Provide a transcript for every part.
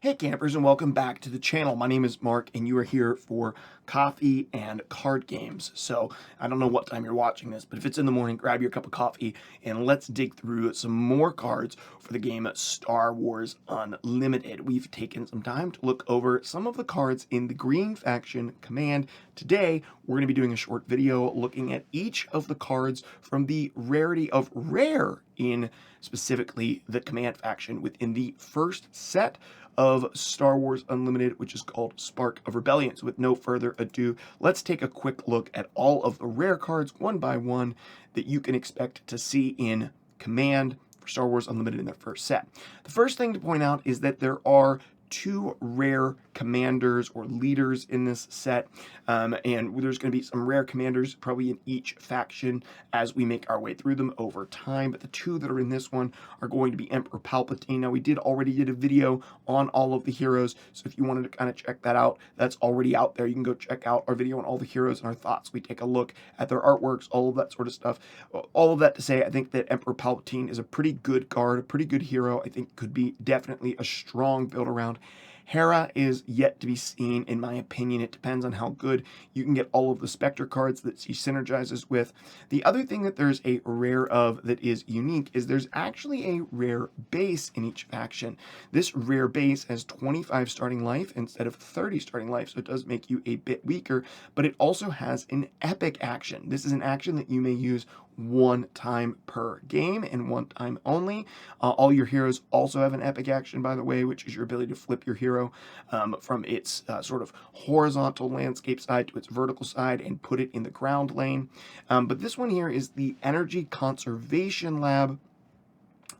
Hey campers, and welcome back to the channel. My name is Mark and you are here for coffee and card games. So I don't know what time you're watching this, but if it's in the morning, grab your cup of coffee and let's dig through some more cards for the game Star Wars Unlimited. We've taken some time to look over some of the cards in the Green Faction Command. Today we're going to be doing a short video looking at each of the cards from the rarity of rare in specifically the Command faction within the first set of Star Wars Unlimited, which is called Spark of Rebellion. So with no further ado, let's take a quick look at all of the rare cards one by one that you can expect to see in Command for Star Wars Unlimited in their first set. The first thing to point out is that there are two rare commanders or leaders in this set, and there's going to be some rare commanders probably in each faction as we make our way through them over time, but the two that are in this one are going to be Emperor Palpatine. Now, we already did a video on all of the heroes, so if you wanted to kind of check that out, that's already out there. You can go check out our video on all the heroes and our thoughts. We take a look at their artworks, all of that sort of stuff. All of that to say, I think that Emperor Palpatine is a pretty good card, a pretty good hero. I think could be definitely a strong build around. Hera is yet to be seen, in my opinion. It depends on how good you can get all of the Spectre cards that she synergizes with. The other thing that there's a rare of that is unique is there's actually a rare base in each faction. This rare base has 25 starting life instead of 30 starting life, so it does make you a bit weaker, but it also has an epic action. This is an action that you may use one time per game and one time only. All your heroes also have an epic action, by the way, which is your ability to flip your hero from its sort of horizontal landscape side to its vertical side and put it in the ground lane. But this one here is the Energy Conservation Lab.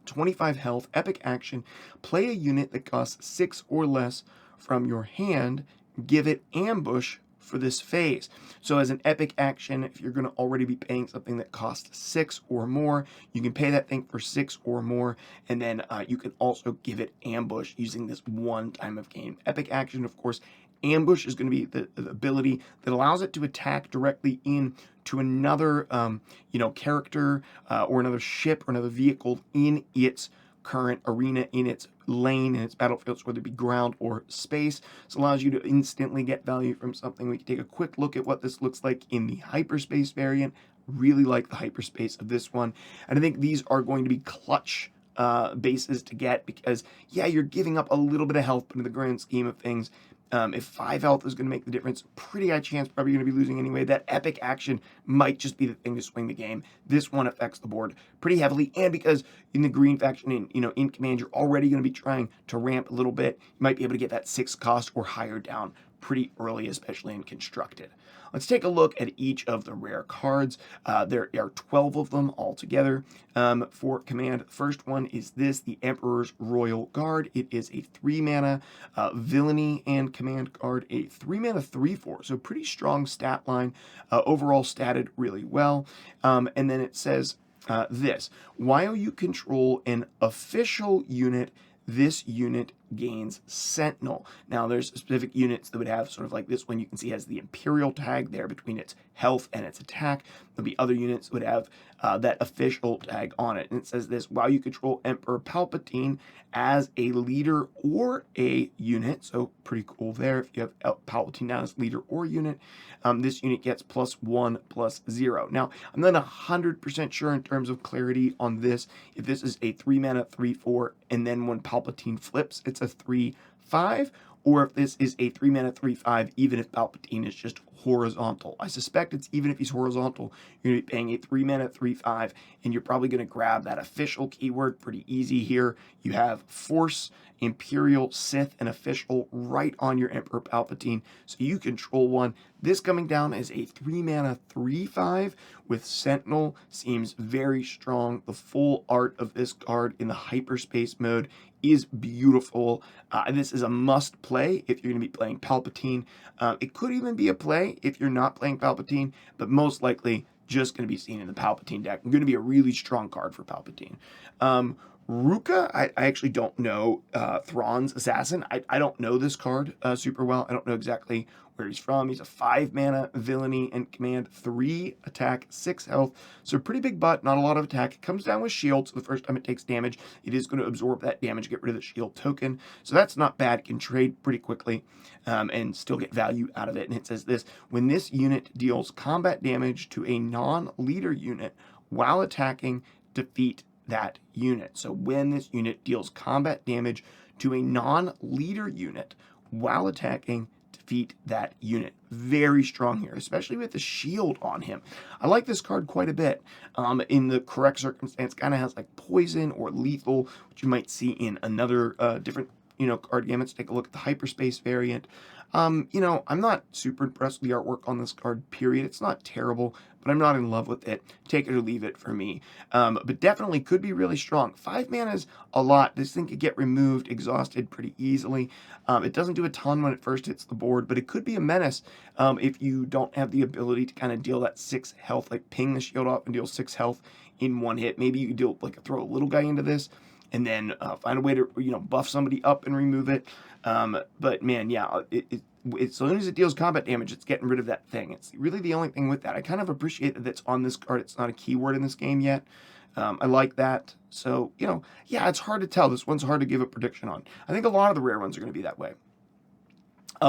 25 health, epic action. Play a unit that costs 6 or less from your hand. Give it ambush for this phase. So as an epic action, if you're going to already be paying something that costs 6 or more, you can pay that thing for 6 or more, and then you can also give it ambush using this one time of game. Epic action, of course, ambush is going to be the ability that allows it to attack directly in to another character or another ship or another vehicle in its current arena, in its lane, in its battlefields, whether it be ground or space. This allows you to instantly get value from something. We can take a quick look at what this looks like in the hyperspace variant. Really like the hyperspace of this one. And I think these are going to be clutch bases to get because, yeah, you're giving up a little bit of health, but in the grand scheme of things, if 5 health is going to make the difference, pretty high chance probably going to be losing anyway. That epic action might just be the thing to swing the game. This one affects the board pretty heavily, and because in the Green Faction, in Command, you're already going to be trying to ramp a little bit, you might be able to get that 6 cost or higher down pretty early, especially in Constructed. Let's take a look at each of the rare cards. There are 12 of them altogether for Command. The first one is this, the Emperor's Royal Guard. It is a 3-mana Villainy and Command card, a 3-mana 3/4, so pretty strong stat line, overall statted really well. And then it says this, while you control an official unit, this unit gains Sentinel. Now, there's specific units that would have sort of like this one. You can see has the Imperial tag there between its health and its attack. There'll be other units that would have that official tag on it. And it says this, while you control Emperor Palpatine as a leader or a unit, so pretty cool there. If you have Palpatine down as leader or unit, this unit gets +1/+0. Now, I'm not 100% sure in terms of clarity on this, if this is a 3-mana 3/4, and then when Palpatine flips, it's a 3/5, or if this is a 3-mana 3/5, even if Palpatine is just horizontal. I suspect it's even if he's horizontal, you're going to be paying a 3-mana 3/5, and you're probably going to grab that official keyword pretty easy here. You have Force, Imperial, Sith, and Official right on your Emperor Palpatine, so you control one. This coming down as a 3-mana 3/5 with Sentinel seems very strong. The full art of this card in the hyperspace mode is beautiful. This is a must play if you're going to be playing Palpatine. It could even be a play if you're not playing Palpatine, but most likely just going to be seen in the Palpatine deck. Going to be a really strong card for Palpatine. Ruka, I actually don't know. Thrawn's Assassin, I don't know this card super well. I don't know exactly where he's from. He's a 5 mana villainy and command, 3 attack, 6 health. So pretty big butt, not a lot of attack. It comes down with shield, so the first time it takes damage, it is going to absorb that damage, get rid of the shield token. So that's not bad. It can trade pretty quickly and still get value out of it. And it says this: when this unit deals combat damage to a non-leader unit while attacking, defeat that unit. So when this unit deals combat damage to a non-leader unit while attacking, defeat that unit. Very strong here, especially with the shield on him. I like this card quite a bit. In the correct circumstance, kind of has like poison or lethal, which you might see in another different card game. Let's take a look at the hyperspace variant. I'm not super impressed with the artwork on this card, period. It's not terrible, but I'm not in love with it. Take it or leave it for me. But definitely could be really strong. 5 mana is a lot. This thing could get removed, exhausted pretty easily. It doesn't do a ton when it first hits the board, but it could be a menace if you don't have the ability to kind of deal that 6 health, like ping the shield off and deal 6 health in one hit. Maybe you deal throw a little guy into this and then find a way to buff somebody up and remove it. But man, yeah, as soon as it deals combat damage, it's getting rid of that thing. It's really the only thing with that. I kind of appreciate that it's on this card. It's not a keyword in this game yet. I like that. So, yeah, it's hard to tell. This one's hard to give a prediction on. I think a lot of the rare ones are going to be that way.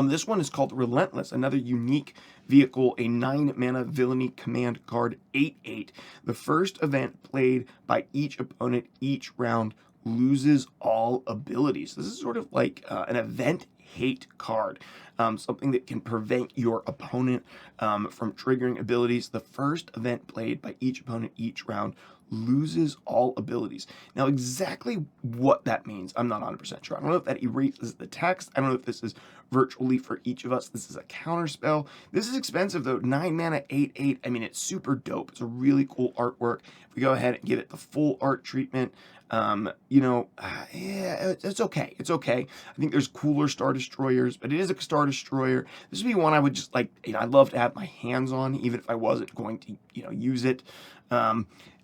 This one is called Relentless, another unique vehicle, a 9 mana villainy command card, 8/8. The first event played by each opponent each round loses all abilities. This is sort of like an event hate card, something that can prevent your opponent from triggering abilities. The first event played by each opponent each round loses all abilities. Now, exactly what that means, I'm not 100% sure. I don't know if that erases the text. I don't know if this is virtually for each of us. This is a counter spell. This is expensive, though. 9 mana, 8/8. I mean, it's super dope. It's a really cool artwork. If we go ahead and give it the full art treatment, yeah, it's okay. It's okay. I think there's cooler Star Destroyers, but it is a Star Destroyer. This would be one I would just I'd love to have my hands on, even if I wasn't going to, use it.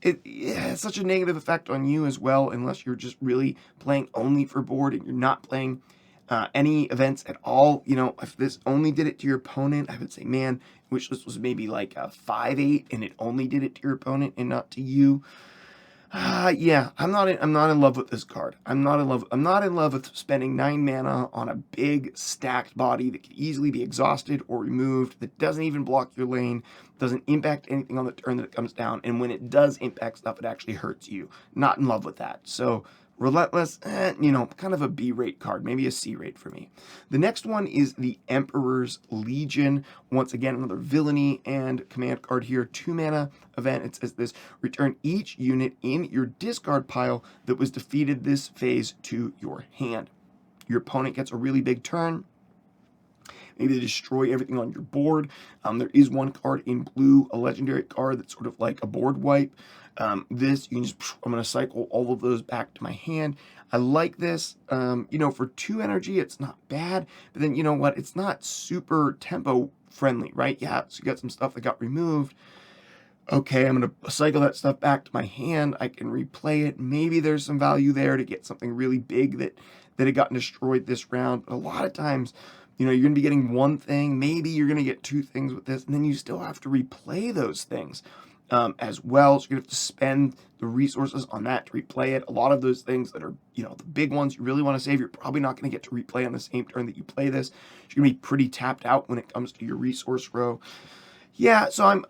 It has such a negative effect on you as well, unless you're just really playing only for board and you're not playing any events at all. If this only did it to your opponent, I would say, man, I wish this was maybe like a 5/8 and it only did it to your opponent and not to you. Yeah, I'm not in love with this card. I'm not in love with spending 9 mana on a big stacked body that could easily be exhausted or removed, that doesn't even block your lane, doesn't impact anything on the turn that it comes down, and when it does impact stuff, it actually hurts you. Not in love with that. So Relentless, kind of a B rate card, maybe a C rate for me. The next one is the Emperor's Legion. Once again, another villainy and command card here. 2 mana event. It says this: return each unit in your discard pile that was defeated this phase to your hand. Your opponent gets a really big turn. Maybe they destroy everything on your board. There is one card in blue, a legendary card that's sort of like a board wipe. I'm going to cycle all of those back to my hand. I like this. For 2 energy, it's not bad. But then, you know what? It's not super tempo friendly, right? Yeah, so you got some stuff that got removed. Okay, I'm going to cycle that stuff back to my hand. I can replay it. Maybe there's some value there to get something really big that had gotten destroyed this round. But a lot of times, you're going to be getting one thing. Maybe you're going to get 2 things with this, and then you still have to replay those things as well. So you're going to have to spend the resources on that to replay it. A lot of those things that are, the big ones you really want to save, you're probably not going to get to replay on the same turn that you play this. You're going to be pretty tapped out when it comes to your resource row. Yeah, so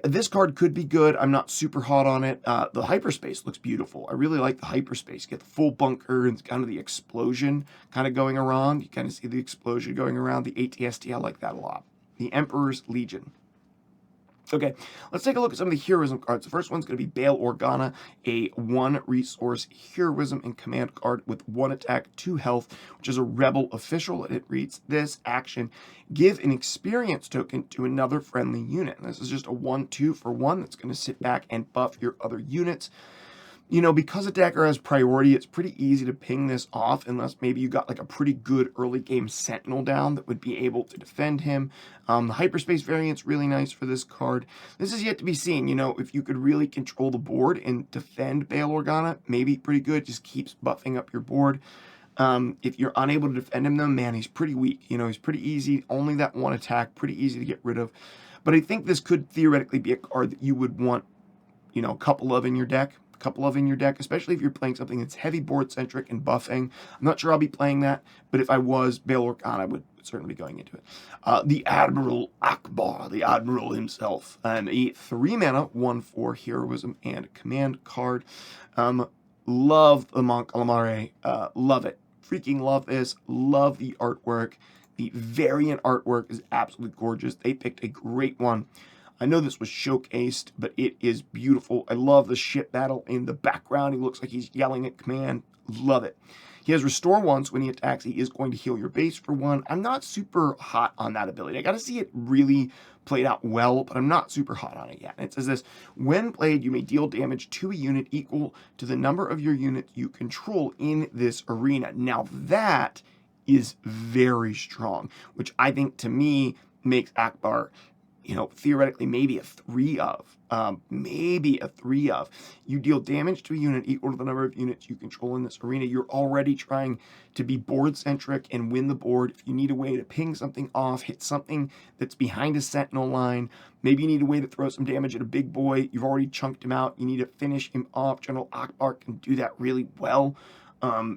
this card could be good. I'm not super hot on it. The hyperspace looks beautiful. I really like the hyperspace. You get the full bunker and kind of the explosion kind of going around. You kind of see the explosion going around. The ATST, I like that a lot. The Emperor's Legion. Okay, let's take a look at some of the heroism cards. The first one's going to be Bail Organa, a 1 resource heroism and command card with 1 attack, 2 health, which is a rebel official. And it reads this action: give an experience token to another friendly unit. And this is just a 1/2 for 1 that's going to sit back and buff your other units. you know, because Attacker has priority, it's pretty easy to ping this off unless maybe you got like a pretty good early game Sentinel down that would be able to defend him. The Hyperspace variant's really nice for this card. This is yet to be seen, you know, if you could really control the board and defend Bail Organa, maybe pretty good, just keeps buffing up your board. If you're unable to defend him though, man, he's pretty weak. You know, he's pretty easy, only that one attack, pretty easy to get rid of. But I think this could theoretically be a card that you would want, you know, a couple of in your deck, especially if you're playing something that's heavy board centric and buffing. I'm not sure I'll be playing that, but if I was, Bail Organa would certainly be going into it. The Admiral Ackbar, the Admiral himself, a 3 mana 1/4 heroism and command card. Love the Mon Calamari, love it. Freaking love this, love the artwork. The variant artwork is absolutely gorgeous. They picked a great one. I know this was showcased, but it is beautiful. I love the ship battle in the background. He looks like he's yelling at command. Love it. He has Restore once when he attacks. He is going to heal your base for 1. I'm not super hot on that ability. I got to see it really played out well, but I'm not super hot on it yet. And it says this: when played, you may deal damage to a unit equal to the number of your units you control in this arena. Now that is very strong, which I think to me makes Ackbar, you know, theoretically maybe a 3 of. You deal damage to a unit equal to the number of units you control in this arena. You're already trying to be board centric and win the board. If you need a way to ping something off, hit something that's behind a sentinel line, maybe you need a way to throw some damage at a big boy, you've already chunked him out, you need to finish him off. General Ackbar can do that really well.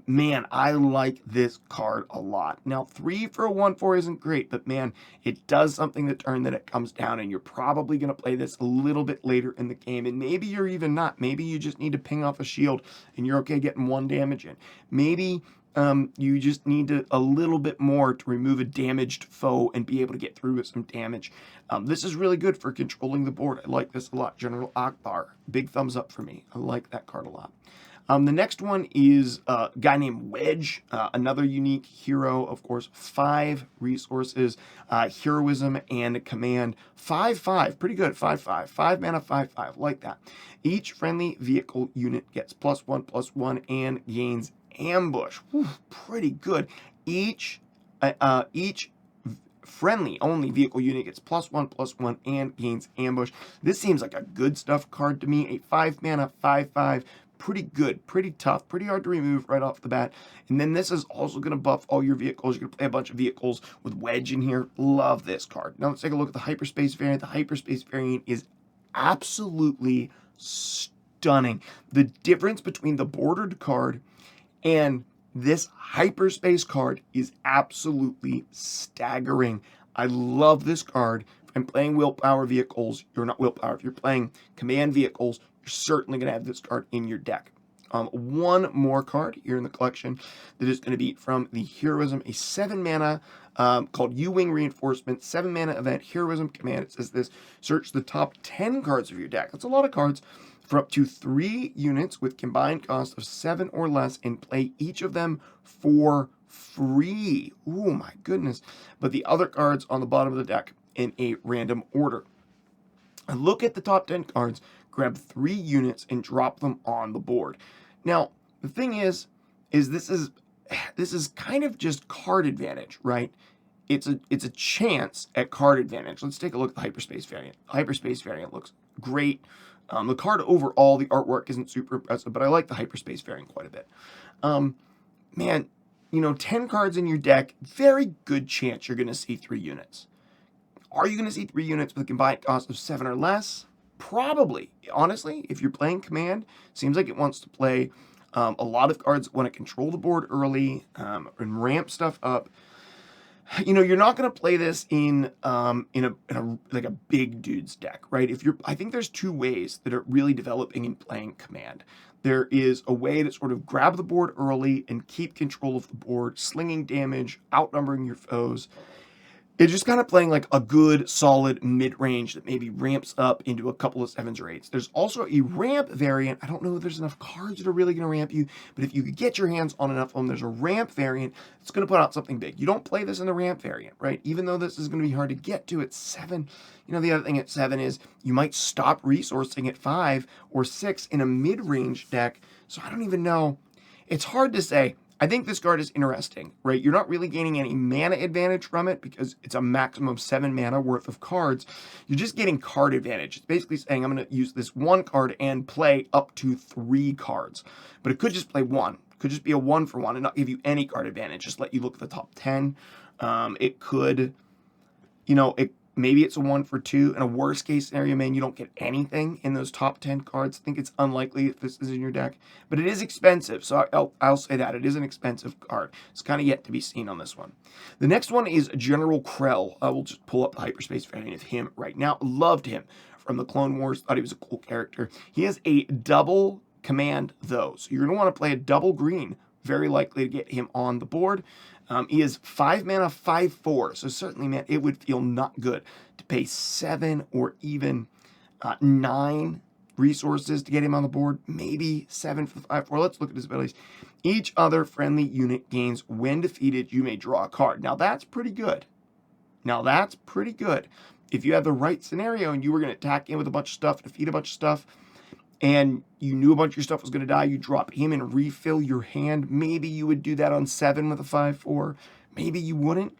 Man, I like this card a lot. Now, 3 for a 1/4 isn't great, but man, it does something the turn that it comes down, and you're probably going to play this a little bit later in the game, and maybe you're even not. Maybe you just need to ping off a shield, and you're okay getting 1 damage in. Maybe you just need a little bit more to remove a damaged foe and be able to get through with some damage. This is really good for controlling the board. I like this a lot. General Ackbar, big thumbs up for me. I like that card a lot. The next one is a guy named Wedge, another unique hero, of course, 5 resources, heroism and command, 5/5, pretty good, 5/5, 5 mana, 5/5, like that. Each friendly vehicle unit gets +1/+1 and gains ambush. Whew, pretty good. Each friendly only vehicle unit gets +1/+1 and gains ambush. This seems like a good stuff card to me. A 5 mana, 5/5. Pretty good, pretty tough, pretty hard to remove right off the bat. And then this is also going to buff all your vehicles. You're going to play a bunch of vehicles with Wedge in here. Love this card. Now let's take a look at the Hyperspace variant. The Hyperspace variant is absolutely stunning. The difference between the bordered card and this Hyperspace card is absolutely staggering. I love this card. If I'm playing Willpower vehicles, you're not Willpower. If you're playing Command vehicles, you're certainly going to have this card in your deck. One more card here in the collection that is going to be from the Heroism, a 7 mana called U-Wing Reinforcement, 7 mana event, Heroism command. It says this: search the top 10 cards of your deck. That's a lot of cards, for up to 3 units with combined cost of 7 or less, and play each of them for free. Oh my goodness. But the other cards on the bottom of the deck in a random order. I look at the top 10 cards, grab 3 units, and drop them on the board. Now, the thing is this is kind of just card advantage, right? It's a chance at card advantage. Let's take a look at the Hyperspace variant. Hyperspace variant looks great. The card overall, the artwork isn't super impressive, but I like the Hyperspace variant quite a bit. Man, you know, 10 cards in your deck, very good chance you're going to see 3 units. Are you going to see 3 units with a combined cost of 7 or less? Probably. Honestly, if you're playing Command, seems like it wants to play a lot of cards that want to control the board early and ramp stuff up. You know, you're not going to play this in a like a big dude's deck, right? I think there's 2 ways that are really developing in playing Command. There is a way to sort of grab the board early and keep control of the board, slinging damage, outnumbering your foes. It's just kind of playing like a good, solid mid-range that maybe ramps up into a couple of 7s or 8s. There's also a ramp variant. I don't know if there's enough cards that are really going to ramp you, but if you could get your hands on enough of them, there's a ramp variant that's going to put out something big. You don't play this in the ramp variant, right? Even though this is going to be hard to get to at 7. You know, the other thing at 7 is you might stop resourcing at 5 or 6 in a mid-range deck. So I don't even know. It's hard to say. I think this card is interesting, right? You're not really gaining any mana advantage from it because it's a maximum 7 mana worth of cards. You're just getting card advantage. It's basically saying I'm going to use this 1 card and play up to 3 cards. But it could just play 1. It could just be a 1-for-1 and not give you any card advantage. Just let you look at the top 10. It could, you know, maybe it's a 1-for-2. In a worst case scenario, man, you don't get anything in those top 10 cards. I think it's unlikely if this is in your deck, but it is expensive. So I'll say that it is an expensive card. It's kind of yet to be seen on this one. The next one is General Krell. I will just pull up the hyperspace variant of him right now. Loved him from the Clone Wars. Thought he was a cool character. He has a double command though. So you're going to want to play a double green. Very likely to get him on the board. He is 5 mana, 5/4. So certainly, man, it would feel not good to pay 7 or even 9 resources to get him on the board. Maybe 7 for the 5/4. Let's look at his abilities. Each other friendly unit gains when defeated, you may draw a card. Now that's pretty good. If you have the right scenario and you were going to attack in with a bunch of stuff, defeat a bunch of stuff, and you knew a bunch of your stuff was going to die, you drop him and refill your hand. Maybe you would do that on 7 with a 5/4. Maybe you wouldn't.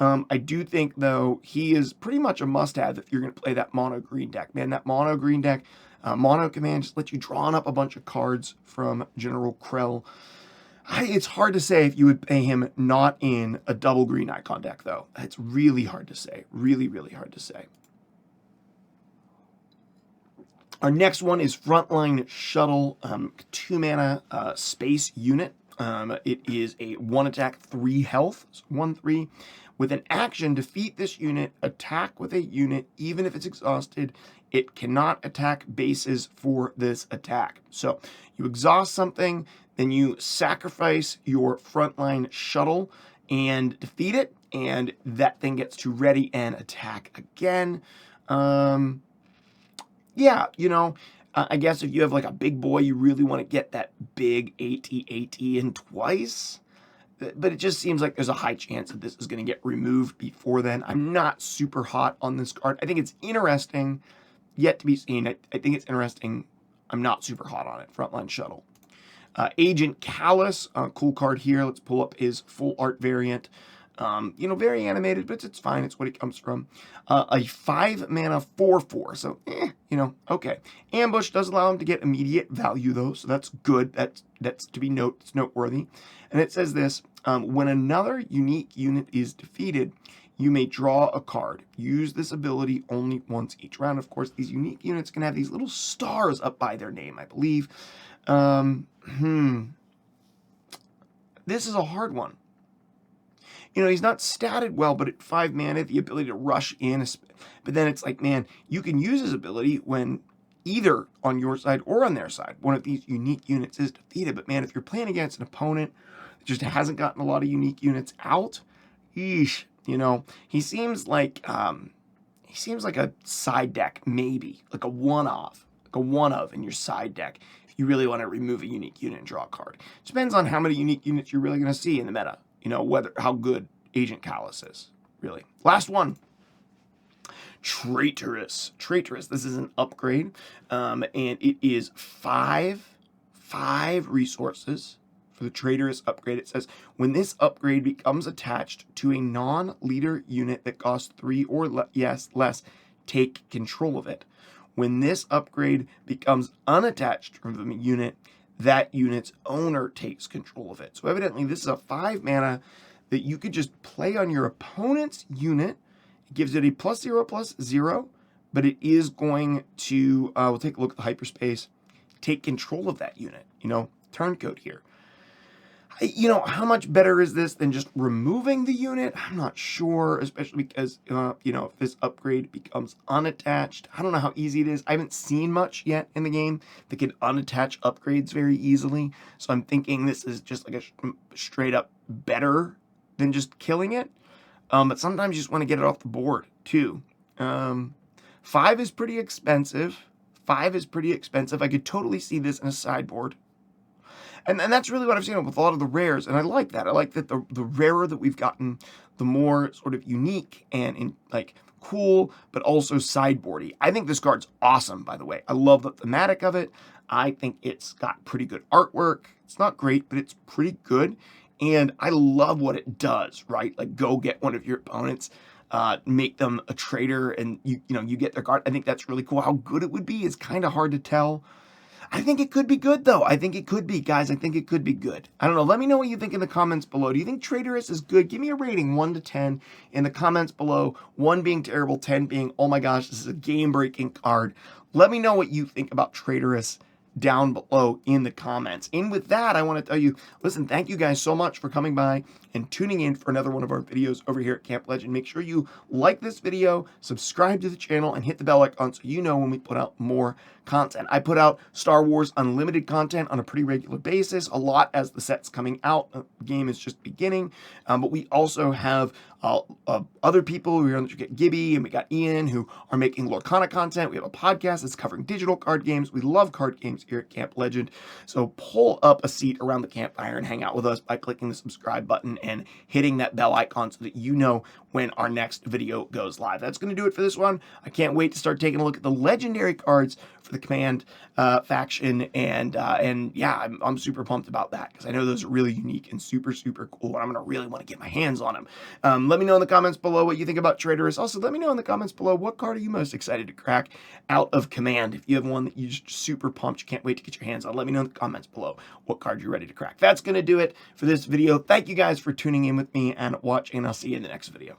I do think, though, he is pretty much a must-have if you're going to play that mono green deck. Man, that mono green deck, mono command just lets you draw up a bunch of cards from General Krell. It's hard to say if you would pay him not in a double green icon deck, though. It's really hard to say. Really, really hard to say. Our next one is Frontline Shuttle, 2 mana space unit. It is a 1 attack, 3 health, so 1/3. With an action, defeat this unit, attack with a unit, even if it's exhausted. It cannot attack bases for this attack. So you exhaust something, then you sacrifice your Frontline Shuttle and defeat it, and that thing gets to ready and attack again. Yeah, you know, I guess if you have like a big boy, you really want to get that big AT in twice. But it just seems like there's a high chance that this is going to get removed before then. I'm not super hot on this card. I think it's interesting, yet to be seen. I think it's interesting. I'm not super hot on it. Frontline Shuttle. Agent Callus, cool card here. Let's pull up his full art variant. You know, very animated, but it's fine. It's what it comes from. A 5 mana 4/4. So, you know, okay. Ambush does allow him to get immediate value, though, so that's good. That's to be noteworthy. And it says this, when another unique unit is defeated, you may draw a card. Use this ability only once each round. Of course, these unique units can have these little stars up by their name, I believe. This is a hard one. You know, he's not statted well, but at 5 mana, the ability to rush in. But then it's like, man, you can use his ability when either on your side or on their side, one of these unique units is defeated. But man, if you're playing against an opponent that just hasn't gotten a lot of unique units out, yeesh, you know, he seems like a side deck, maybe, like a one-off in your side deck. If you really want to remove a unique unit and draw a card. It depends on how many unique units you're really going to see in the meta. You know, how good Agent Callus is, really. Last one. Traitorous. This is an upgrade, and it is 5 resources for the Traitorous upgrade. It says, when this upgrade becomes attached to a non-leader unit that costs 3 or less, take control of it. When this upgrade becomes unattached from the unit, that unit's owner takes control of it. So evidently this is a 5 mana that you could just play on your opponent's unit. It gives it a +0/+0, but it is going to, we'll take a look at the hyperspace, take control of that unit, you know, turncoat here. You know, how much better is this than just removing the unit? I'm not sure, especially because, you know, if this upgrade becomes unattached, I don't know how easy it is. I haven't seen much yet in the game that can unattach upgrades very easily. So I'm thinking this is just like a straight up better than just killing it. but sometimes you just want to get it off the board too. 5 is pretty expensive. 5 is pretty expensive. I could totally see this in a sideboard. And that's really what I've seen with a lot of the rares, and I like that. I like that the rarer that we've gotten, the more sort of unique and like cool, but also sideboardy. I think this card's awesome, by the way. I love the thematic of it. I think it's got pretty good artwork. It's not great, but it's pretty good. And I love what it does, right? Like, go get one of your opponents, make them a traitor, and you get their card. I think that's really cool. How good it would be is kind of hard to tell. I think it could be good, though. I think it could be, guys. I think it could be good. I don't know. Let me know what you think in the comments below. Do you think Traitorous is good? Give me a rating, 1 to 10, in the comments below. 1 being terrible, 10 being, oh my gosh, this is a game-breaking card. Let me know what you think about Traitorous down below in the comments. And with that, I want to tell you, listen, thank you guys so much for coming by and tuning in for another one of our videos over here at Camp Legend. Make sure you like this video, subscribe to the channel, and hit the bell icon so you know when we put out more content. I put out Star Wars Unlimited content on a pretty regular basis, a lot as the set's coming out. The game is just beginning, but we also have other people. We're going to get Gibby, and we got Ian, who are making Lorcana content. We have a podcast that's covering digital card games. We love card games here at Camp Legend. So pull up a seat around the campfire and hang out with us by clicking the subscribe button and hitting that bell icon so that you know when our next video goes live. That's going to do it for this one. I can't wait to start taking a look at the legendary cards for the Command faction, and yeah, I'm super pumped about that because I know those are really unique and super cool, and I'm gonna really want to get my hands on them. Let me know in the comments below what you think about Traitorous. Also, let me know in the comments below what card are you most excited to crack out of Command. If you have one that you're just super pumped, you can't wait to get your hands on, let me know in the comments below what card you're ready to crack. That's gonna do it for this video. Thank you guys for tuning in with me and watching, and I'll see you in the next video.